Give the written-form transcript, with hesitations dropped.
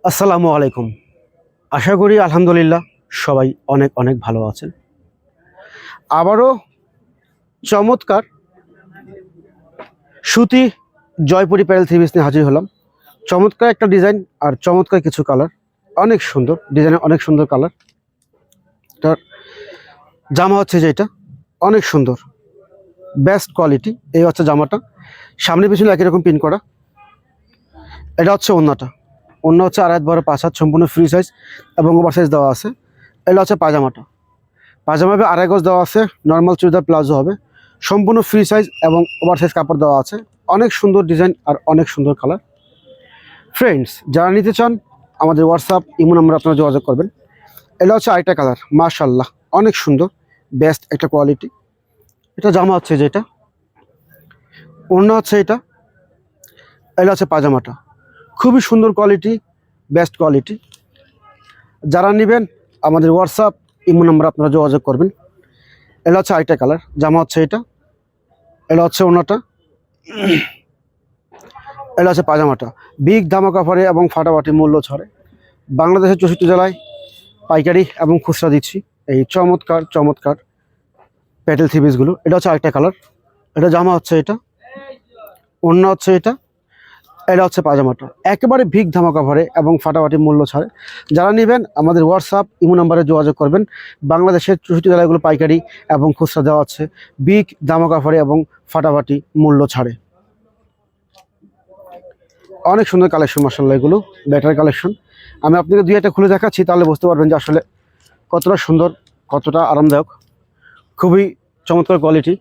আসসালামু আলাইকুম। আশা করি আলহামদুলিল্লাহ সবাই অনেক অনেক ভালো আছেন। আবারও চমৎকার সুতি জয়পুরি প্যারেল থ্রি পিস নিয়ে হাজির হলাম। চমৎকার একটা ডিজাইন আর চমৎকার কিছু কালার, অনেক সুন্দর ডিজাইনের, অনেক সুন্দর কালার। তার জামা হচ্ছে যেটা অনেক সুন্দর, বেস্ট কোয়ালিটি। এই হচ্ছে জামাটা, সামনে পিছনে একই রকম পিন করা। এটা হচ্ছে ওড়নাটা, ওড়না হচ্ছে 2.5 বড় 5 হাত, সম্পূর্ণ ফ্রি সাইজ এবং ওভার সাইজ দেওয়া আছে। এটা হচ্ছে পাজামাটা, পাজামা 2.5 গজ দেওয়া আছে, নর্মাল চুড়িদার প্লাজো হবে, সম্পূর্ণ ফ্রি সাইজ এবং ওভার সাইজ কাপড় দেওয়া আছে। অনেক সুন্দর ডিজাইন আর অনেক সুন্দর কালার। ফ্রেন্ডস, যারা নিতে চান আমাদের হোয়াটসঅ্যাপ ইমো নাম্বার আপনারা যোগাযোগ করবেন। এটা হচ্ছে আরেকটা কালার, মাশাআল্লাহ অনেক সুন্দর, বেস্ট একটা কোয়ালিটি। এটা জামা হচ্ছে যেটা, ওড়না হচ্ছে এটা হচ্ছে পাজামাটা, খুবই সুন্দর কোয়ালিটি, বেস্ট কোয়ালিটি। যারা নেবেন আমাদের হোয়াটসঅ্যাপ ইমো নাম্বার আপনারা যোগাযোগ করবেন। এটা হচ্ছে আরেকটা কালার, জামা হচ্ছে এটা হচ্ছে ওড়নাটা, এটা হচ্ছে পাজামাটা। বিগ ধামাকা অফারে এবং ফাটাফাটি মূল্য ছাড়ে বাংলাদেশের 64 জেলায় পাইকারি এবং খুচরা দিচ্ছি এই চমৎকার চমৎকার প্যাটেল থ্রি পিসগুলো। এটা হচ্ছে আরেকটা কালার, এটা জামা হচ্ছে এটা, ওড়না হচ্ছে এটা হচ্ছে পাজামাটা। একেবারে বিগ ধামাকা অফারে এবং ফাটাফাটি মূল্য ছাড়ে। যারা নেবেন আমাদের হোয়াটসঅ্যাপ ইমো নাম্বারে যোগাযোগ করবেন। বাংলাদেশের 64 জেলাগুলো পাইকারি এবং খুচরা দেওয়া হচ্ছে বিগ ধামাকা অফারে এবং ফাটাফাটি মূল্য ছাড়ে। অনেক সুন্দর কালেকশন, মাশাআল্লাহ এগুলো বেটার কালেকশন। আমি আপনাকে দুই একটা খুলে দেখাচ্ছি, তাহলে বুঝতে পারবেন যে আসলে কতটা সুন্দর, কতটা আরামদায়ক, খুবই চমৎকার কোয়ালিটি।